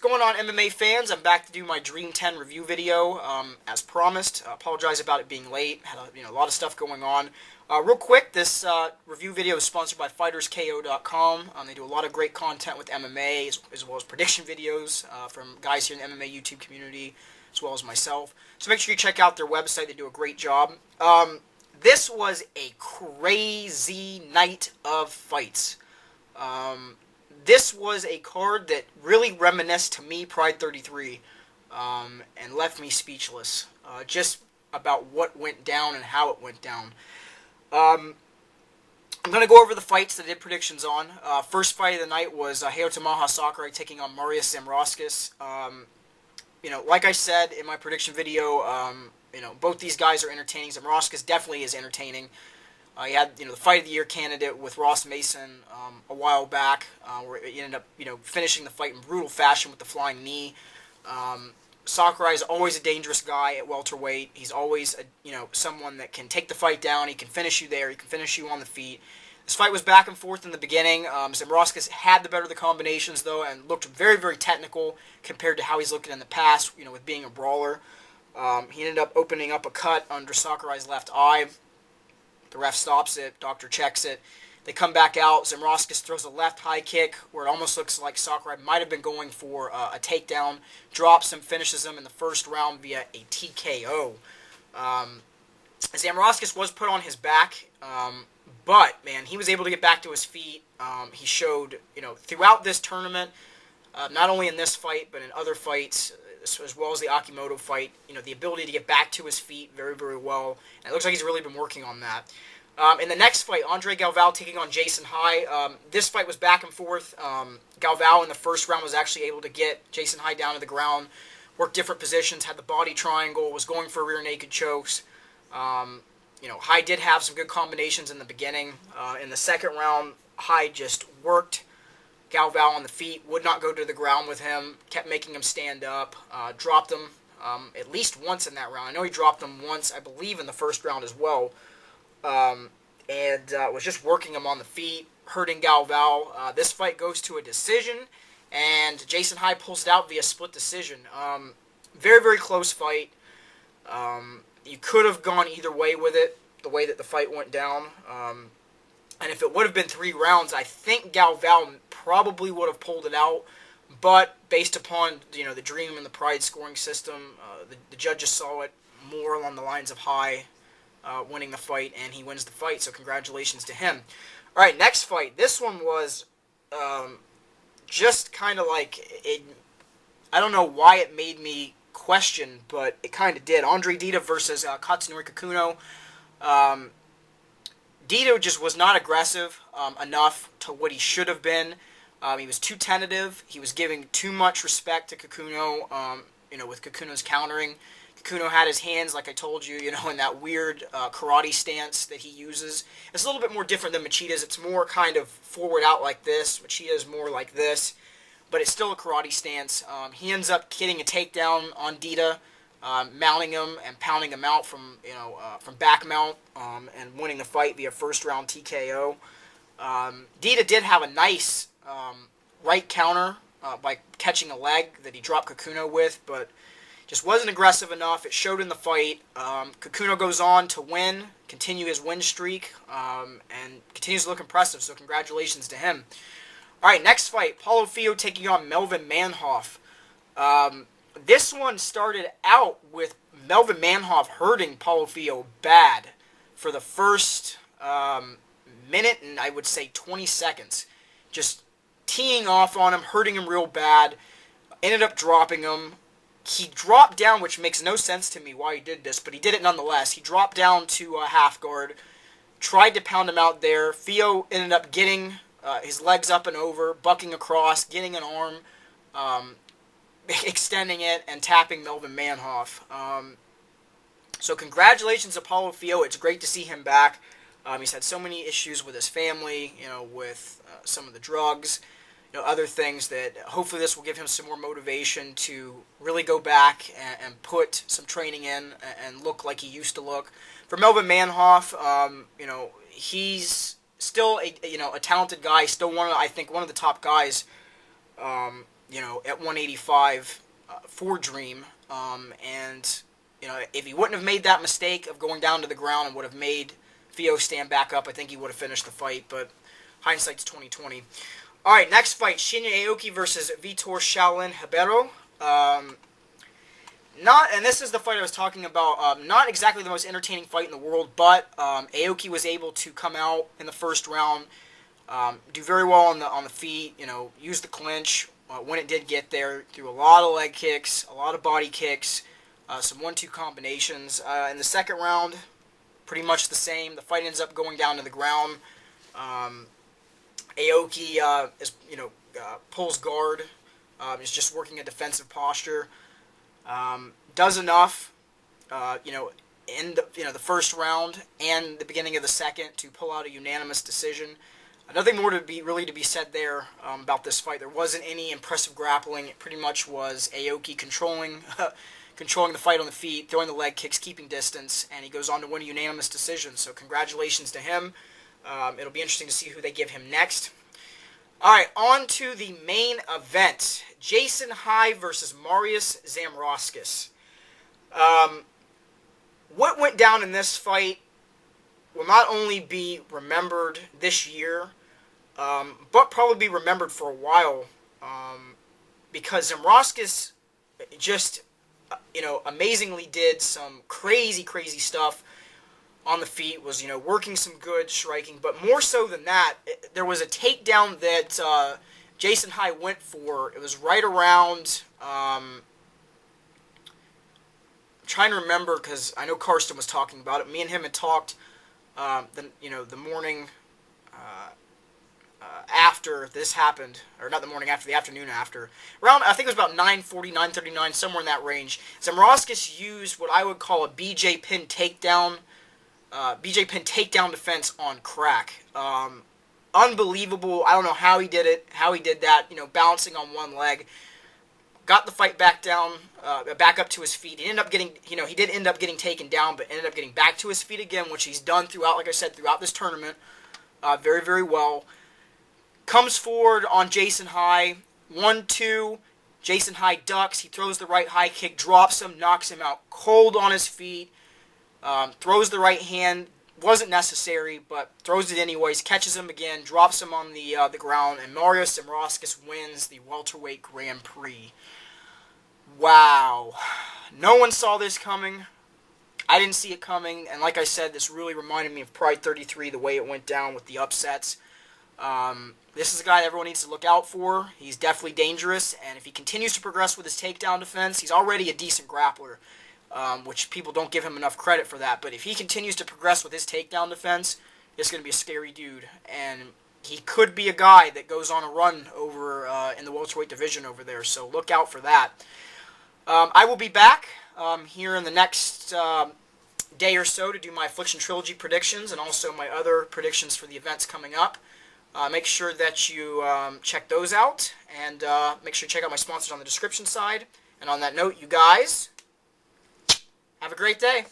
going on, MMA fans? I'm back to do my Dream 10 review video, as promised. Apologize about it being late. Had a lot of stuff going on. Real quick, this review video is sponsored by FightersKO.com. They do a lot of great content with MMA, as well as prediction videos from guys here in the MMA YouTube community, as well as myself. So make sure you check out their website. They do a great job. This was a crazy night of fights. This was a card that really reminisced to me Pride 33 and left me speechless just about what went down and how it went down. I'm going to go over the fights that I did predictions on. First fight of the night was Hayotamaha Sakurai taking on Marius Zamroskis. Like I said in my prediction video, both these guys are entertaining. Zamroskis definitely is entertaining. He had, the Fight of the Year candidate with Ross Mason a while back, where he ended up, finishing the fight in brutal fashion with the flying knee. Sakurai is always a dangerous guy at welterweight. He's always, someone that can take the fight down. He can finish you there. He can finish you on the feet. This fight was back and forth in the beginning. Zamroskis had the better of the combinations, though, and looked very, very technical compared to how he's looking in the past, with being a brawler. He ended up opening up a cut under Sakurai's left eye. The ref stops it. Doctor checks it. They come back out. Zamroskis throws a left high kick where it almost looks like Sakurai might have been going for a takedown. Drops him, finishes him in the first round via a TKO. Zamroskis was put on his back, but, man, he was able to get back to his feet. He showed, throughout this tournament, not only in this fight, but in other fights, as well as the Akimoto fight, the ability to get back to his feet very, very well. And it looks like he's really been working on that. In the next fight, Andre Galvao taking on Jason High. This fight was back and forth. Galvao in the first round was actually able to get Jason High down to the ground, worked different positions, had the body triangle, was going for rear naked chokes. High did have some good combinations in the beginning. In the second round, High just worked Galvao on the feet, would not go to the ground with him, kept making him stand up, dropped him at least once in that round. I know he dropped him once, I believe, in the first round as well, and was just working him on the feet, hurting Galvao. This fight goes to a decision, and Jason High pulls it out via split decision. Very, very close fight. You could have gone either way with it, the way that the fight went down. And if it would have been 3 rounds, I think Galvao probably would have pulled it out. But based upon the Dream and the Pride scoring system, the judges saw it more along the lines of High winning the fight, and he wins the fight. So congratulations to him. All right, next fight. This one was just kind of like it. I don't know why it made me question, but it kind of did. Andre Dida versus Katsunori Kikuno. Dida just was not aggressive enough to what he should have been. He was too tentative. He was giving too much respect to Kikuno, with Kikuno's countering. Kikuno had his hands, like I told you, in that weird karate stance that he uses. It's a little bit more different than Machida's. It's more kind of forward out like this. Machida is more like this, but it's still a karate stance. He ends up getting a takedown on Dida, mounting him and pounding him out from back mount, and winning the fight via first round TKO. Dida did have a nice right counter by catching a leg that he dropped Kikuno with, but just wasn't aggressive enough. It showed in the fight. Kikuno goes on to win, continue his win streak, and continues to look impressive, so congratulations to him. All right, next fight, Paulo Fio taking on Melvin Manhoff. This one started out with Melvin Manhoff hurting Paulo Fio bad for the first minute and I would say 20 seconds. Just teeing off on him, hurting him real bad. Ended up dropping him. He dropped down, which makes no sense to me why he did this, but he did it nonetheless. He dropped down to a half guard, tried to pound him out there. Fio ended up getting his legs up and over, bucking across, getting an arm, extending it, and tapping Melvin Manhoff. So congratulations to Paulo Fio. It's great to see him back. He's had so many issues with his family, with some of the drugs, other things that hopefully this will give him some more motivation to really go back and put some training in and look like he used to look. For Melvin Manhoff, he's still a talented guy, still one of the top guys at 185 for Dream. And, if he wouldn't have made that mistake of going down to the ground and would have made Theo stand back up, I think he would have finished the fight. But hindsight's 20/20. All right, next fight, Shinya Aoki versus Vitor Shaolin Ribeiro. And this is the fight I was talking about. Not exactly the most entertaining fight in the world, but Aoki was able to come out in the first round, do very well on the feet. Use the clinch when it did get there. Threw a lot of leg kicks, a lot of body kicks, some 1-2 combinations. In the second round, pretty much the same. The fight ends up going down to the ground. Aoki pulls guard. Is just working a defensive posture. Does enough, in the first round and the beginning of the second to pull out a unanimous decision. Nothing more to be said there about this fight. There wasn't any impressive grappling. It pretty much was Aoki controlling the fight on the feet, throwing the leg kicks, keeping distance, and he goes on to win a unanimous decision. So congratulations to him. It'll be interesting to see who they give him next. All right, on to the main event. Jason High versus Marius Zamroskis. What went down in this fight will not only be remembered this year, but probably be remembered for a while, because Zamroskis just, amazingly did some crazy stuff on the feet, was, working some good striking, but more so than that, there was a takedown that Jason High went for. It was right around, I'm trying to remember because I know Karsten was talking about it. Me and him had talked, the morning after this happened, or not the morning after, the afternoon after. Around, I think it was about 9:40, 9:39, somewhere in that range. Zamroskis used what I would call a BJ pin takedown. BJ pin takedown defense on crack. Unbelievable. I don't know how he did it, how he did that, balancing on one leg. Got the fight back down, back up to his feet. He ended up getting, he did end up getting taken down, but ended up getting back to his feet again, which he's done throughout, like I said, throughout this tournament. Very, very well. Comes forward on Jason High. 1-2. Jason High ducks. He throws the right high kick, drops him, knocks him out cold on his feet. Throws the right hand, wasn't necessary, but throws it anyways, catches him again, drops him on the ground, and Marius Zamroskis wins the welterweight Grand Prix. Wow. No one saw this coming. I didn't see it coming, and like I said, this really reminded me of Pride 33, the way it went down with the upsets. This is a guy that everyone needs to look out for. He's definitely dangerous, and if he continues to progress with his takedown defense, he's already a decent grappler. Which people don't give him enough credit for that. But if he continues to progress with his takedown defense, it's going to be a scary dude. And he could be a guy that goes on a run over in the welterweight division over there. So look out for that. I will be back here in the next day or so to do my Affliction Trilogy predictions and also my other predictions for the events coming up. Make sure that you check those out. And make sure you check out my sponsors on the description side. And on that note, you guys, have a great day.